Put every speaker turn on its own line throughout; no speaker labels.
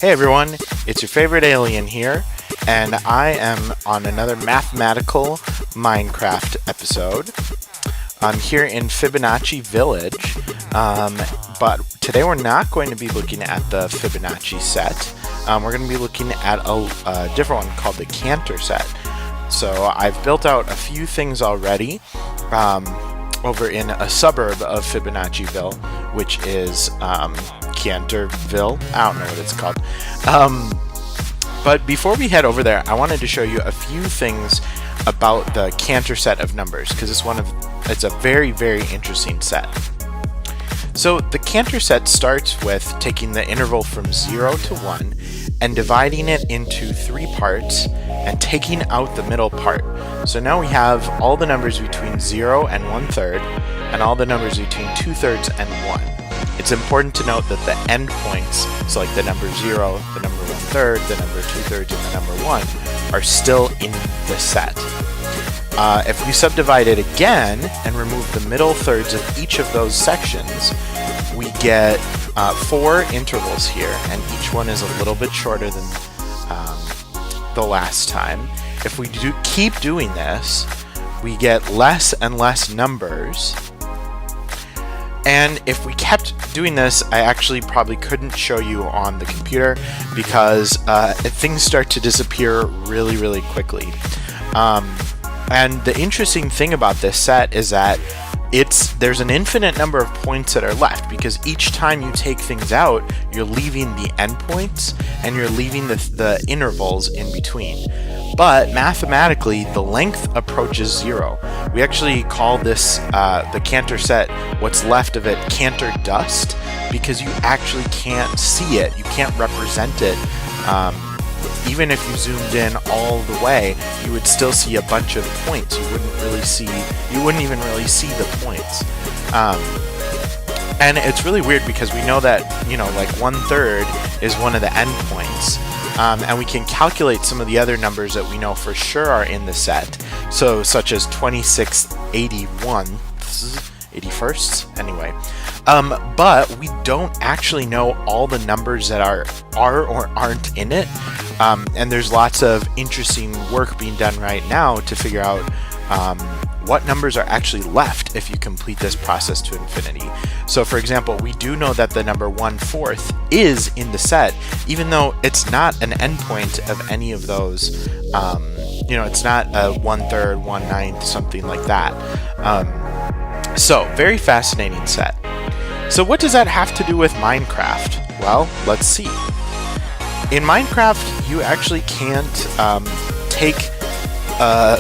Hey everyone, it's your favorite alien here, and I am on another mathematical Minecraft episode. I'm here in Fibonacci Village, but today we're not going to be looking at the Fibonacci set. We're going to be looking at a different one called the Cantor Set. So I've built out a few things already over in a suburb of Fibonacci-ville, which is Cantorville. I don't know what it's called. But before we head over there, I wanted to show you a few things about the Cantor set of numbers, because it's a very, very interesting set. So the Cantor set starts with taking the interval from 0 to 1 and dividing it into 3 parts and taking out the middle part. So now we have all the numbers between 0 and 1/3 and all the numbers between 2/3 and 1. It's important to note that the endpoints, so like the number 0, the number 1/3, the number 2/3, and the number 1, are still in the set. If we subdivide it again and remove the middle thirds of each of those sections, we get 4 intervals here, and each one is a little bit shorter than the last time. If we keep doing this, we get less and less numbers. And if we kept doing this, I actually probably couldn't show you on the computer because things start to disappear really, really quickly. And the interesting thing about this set is that there's an infinite number of points that are left, because each time you take things out, you're leaving the endpoints and you're leaving the intervals in between. But mathematically, the length approaches 0. We actually call this, the Cantor set, what's left of it, Cantor dust, because you actually can't see it. You can't represent it. Even if you zoomed in all the way, you would still see a bunch of points. You wouldn't even really see the points. And it's really weird because we know that, like 1/3 is one of the endpoints. And we can calculate some of the other numbers that we know for sure are in the set. So, such as 81st, anyway. But we don't actually know all the numbers that are or aren't in it. And there's lots of interesting work being done right now to figure out what numbers are actually left if you complete this process to infinity. So for example, we do know that the number 1/4 is in the set, even though it's not an endpoint of any of those. It's not a 1/3, 1/9, something like that. So very fascinating set. So what does that have to do with Minecraft? Well, let's see. In Minecraft, you actually can't take a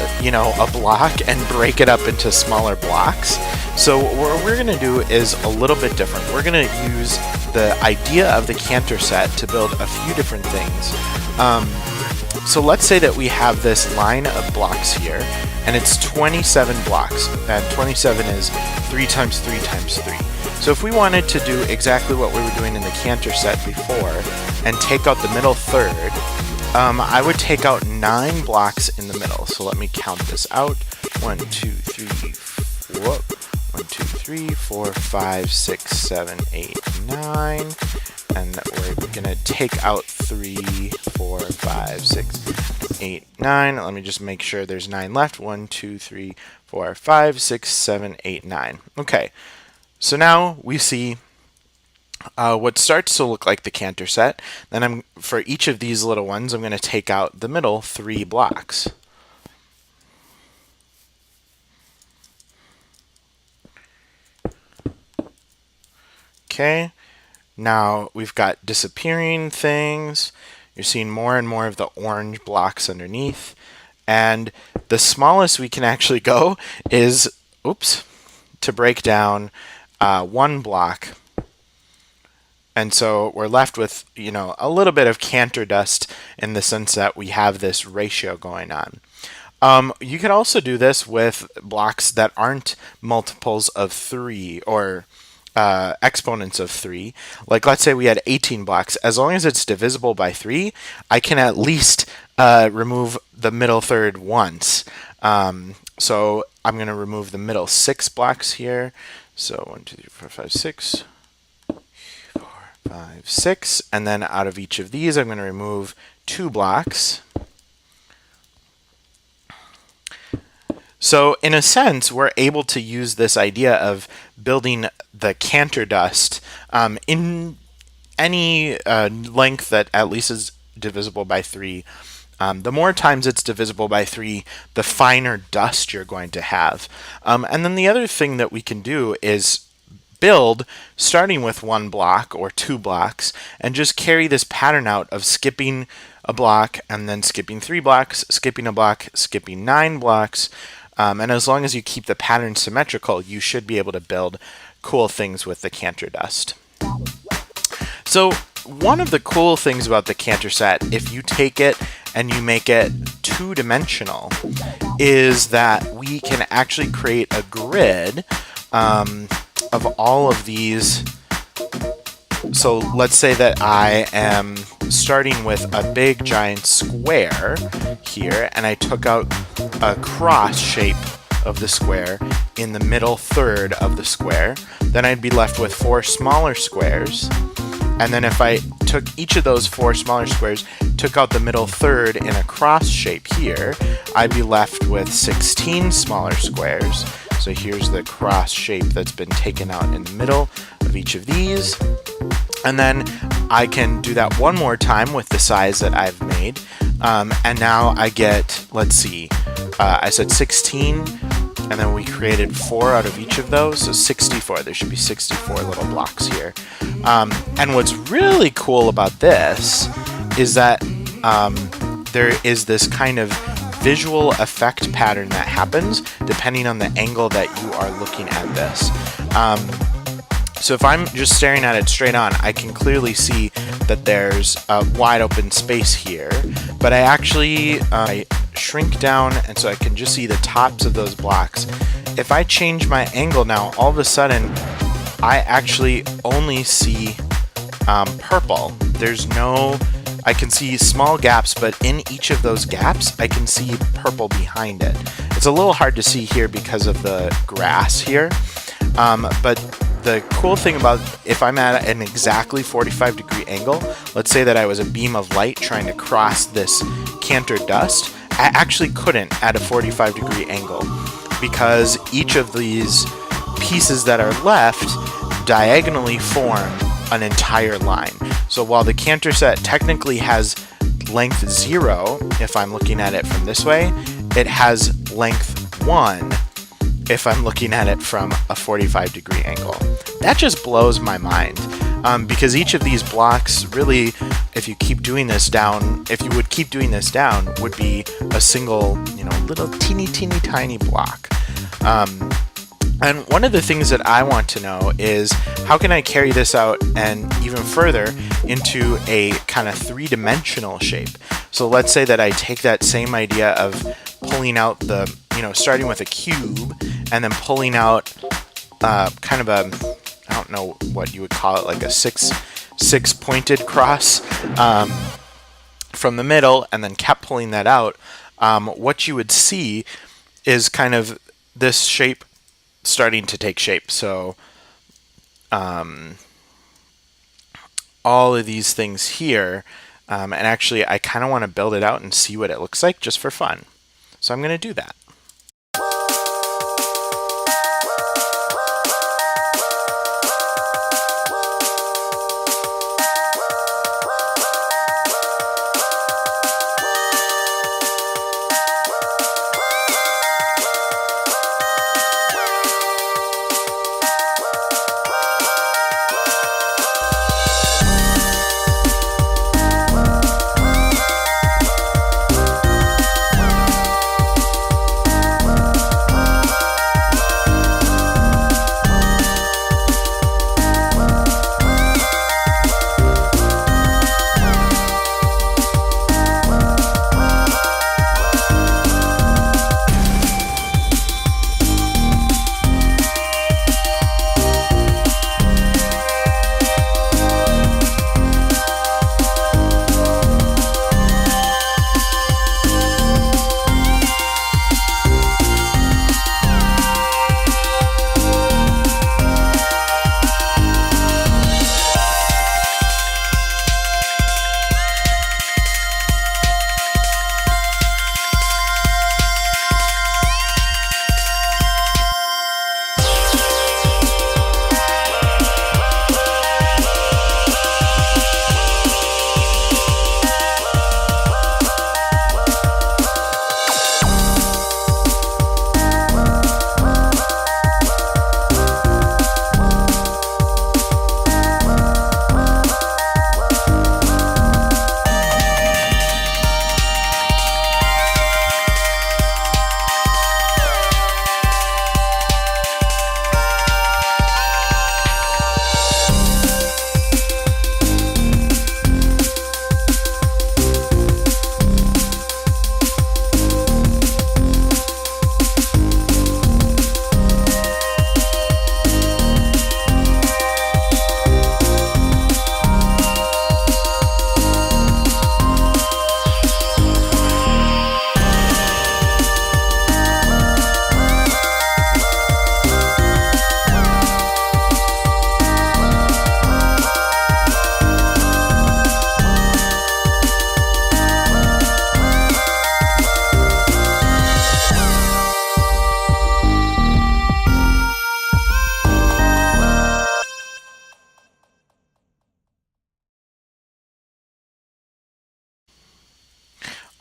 block and break it up into smaller blocks. So what we're going to do is a little bit different. We're going to use the idea of the Cantor set to build a few different things. So let's say that we have this line of blocks here, and it's 27 blocks, and 27 is 3 times 3 times 3. So if we wanted to do exactly what we were doing in the Cantor set before and take out the middle third, I would take out 9 blocks in the middle. So let me count this out. 1, 2, 3, 4. 1, 2, 3, 4, 5, 6, 7, 8, 9. And we're going to take out 3, 4, 5, 6, 8, 9. Let me just make sure there's 9 left. 1, 2, 3, 4, 5, 6, 7, 8, 9. Okay. So now we see what starts to look like the Cantor set. Then for each of these little ones, I'm going to take out the middle 3 blocks. Okay, now we've got disappearing things. You're seeing more and more of the orange blocks underneath. And the smallest we can actually go is, to break down 1 block. And so we're left with, a little bit of Cantor dust in the sense that we have this ratio going on. You could also do this with blocks that aren't multiples of 3 or exponents of 3. Like let's say we had 18 blocks. As long as it's divisible by 3, I can at least remove the middle third once. So I'm going to remove the middle 6 blocks here. So 1, 2, 3, 4, 5, 6. 4, 5, 6, and then out of each of these I'm going to remove 2 blocks. So in a sense, we're able to use this idea of building the Cantor dust in any length that at least is divisible by 3. The more times it's divisible by 3, the finer dust you're going to have. And then the other thing that we can do is build starting with 1 block or 2 blocks and just carry this pattern out of skipping a block and then skipping 3 blocks, skipping a block, skipping 9 blocks. And as long as you keep the pattern symmetrical, you should be able to build cool things with the Cantor dust. So one of the cool things about the Cantor set, if you take it and you make it 2-dimensional, is that we can actually create a grid of all of these. So let's say that I am starting with a big giant square here, and I took out a cross shape of the square in the middle third of the square. Then I'd be left with 4 smaller squares. And then if I took each of those 4 smaller squares, took out the middle third in a cross shape here, I'd be left with 16 smaller squares. So here's the cross shape that's been taken out in the middle of each of these. And then I can do that one more time with the size that I've made. And now I get, let's see, I said 16, and then we created 4 out of each of those, so 64. There should be 64 little blocks here. And what's really cool about this is that there is this kind of visual effect pattern that happens depending on the angle that you are looking at this. So if I'm just staring at it straight on, I can clearly see that there's a wide open space here, but I actually I shrink down, and so I can just see the tops of those blocks. If I change my angle now, all of a sudden I actually only see purple. There's no, I can see small gaps, but in each of those gaps I can see purple behind it. It's a little hard to see here because of the grass here, but the cool thing about if I'm at an exactly 45-degree angle, let's say that I was a beam of light trying to cross this Cantor dust, I actually couldn't at a 45-degree angle because each of these pieces that are left diagonally form an entire line. So while the Cantor set technically has length 0, if I'm looking at it from this way, it has length 1 if I'm looking at it from a 45-degree angle. That just blows my mind because each of these blocks really, if you keep doing this down, if you would keep doing this down, would be a single, little teeny tiny block. And one of the things that I want to know is how can I carry this out and even further into a kind of 3-dimensional shape. So let's say that I take that same idea of pulling out the, starting with a cube and then pulling out kind of a, I don't know what you would call it, like a six pointed cross from the middle, and then kept pulling that out. What you would see is kind of this shape starting to take shape. So all of these things here, and actually I kind of want to build it out and see what it looks like just for fun. So I'm going to do that.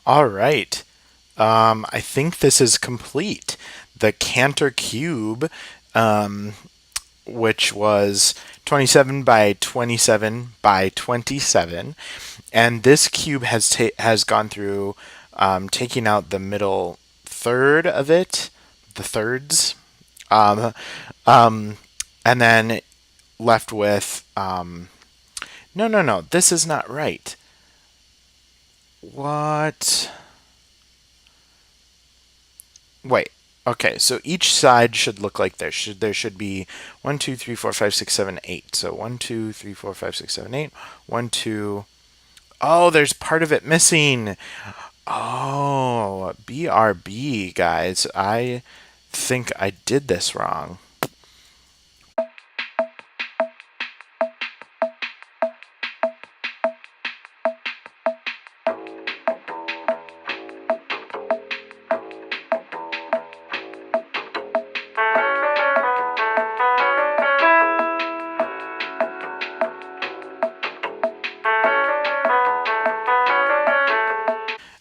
All right. I think this is complete. The Cantor cube, um, which was 27 by 27 by 27, and this cube has gone through taking out the middle third of it, the thirds, um, um, and then left with no, this is not right. What? Wait. Okay, so each side should look like there should be 1, 2, 3, 4, 5, 6, 7, 8. So 1, 2, 3, 4, 5, 6, 7, 8. 1, 2. Oh, there's part of it missing. Oh, BRB, guys. I think I did this wrong.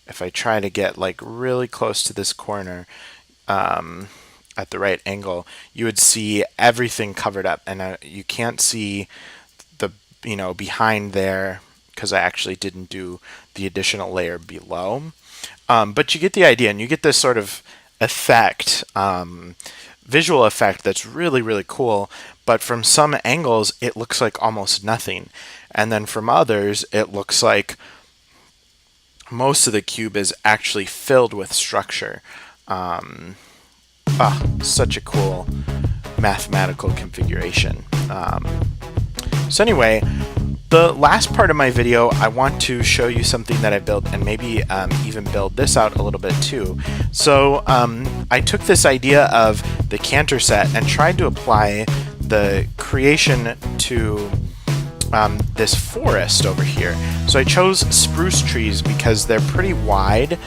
If I try to get like really close to this corner at the right angle, you would see everything covered up, and you can't see the behind there because I actually didn't do the additional layer below. But you get the idea, and you get this sort of effect, visual effect that's really, really cool. But from some angles, it looks like almost nothing. And then from others, it looks like most of the cube is actually filled with structure. Such a cool mathematical configuration. So anyway, the last part of my video, I want to show you something that I built, and maybe even build this out a little bit too. So I took this idea of the Cantor set and tried to apply the creation to this forest over here. So I chose spruce trees because they're pretty wide,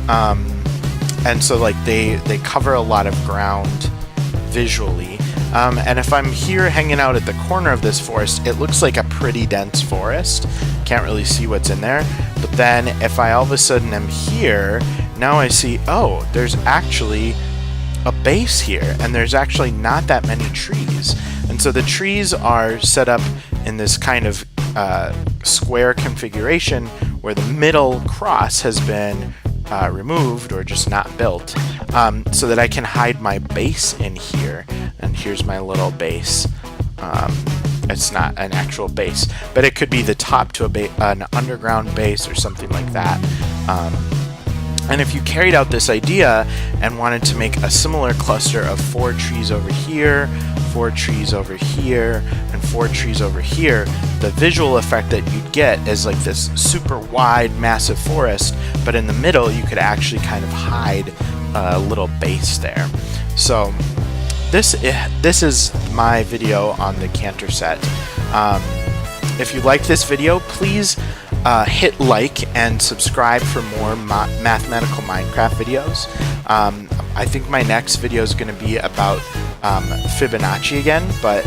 and so like they cover a lot of ground visually. And if I'm here hanging out at the corner of this forest, it looks like a pretty dense forest. Can't really see what's in there. But then if I all of a sudden am here, now I see, oh, there's actually a base here, and there's actually not that many trees. And so the trees are set up in this kind of square configuration where the middle cross has been removed or just not built, so that I can hide my base in here. And here's my little base. It's not an actual base, but it could be the top to an underground base or something like that. And if you carried out this idea and wanted to make a similar cluster of 4 trees over here, 4 trees over here, and 4 trees over here, the visual effect that you'd get is like this super wide, massive forest, but in the middle you could actually kind of hide a little base there. So this is my video on the Cantor set. If you like this video, please hit like and subscribe for more mathematical Minecraft videos. I think my next video is going to be about Fibonacci again, but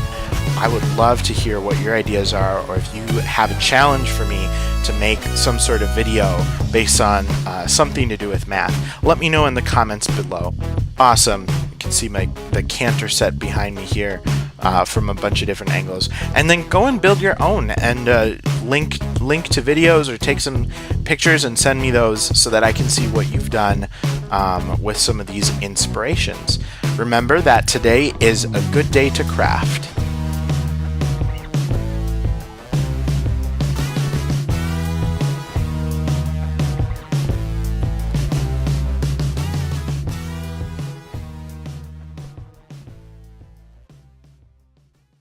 I would love to hear what your ideas are, or if you have a challenge for me to make some sort of video based on something to do with math. Let me know in the comments below. Awesome. You can see the Cantor set behind me here from a bunch of different angles. And then go and build your own, and link to videos or take some pictures and send me those so that I can see what you've done with some of these inspirations. Remember that today is a good day to craft.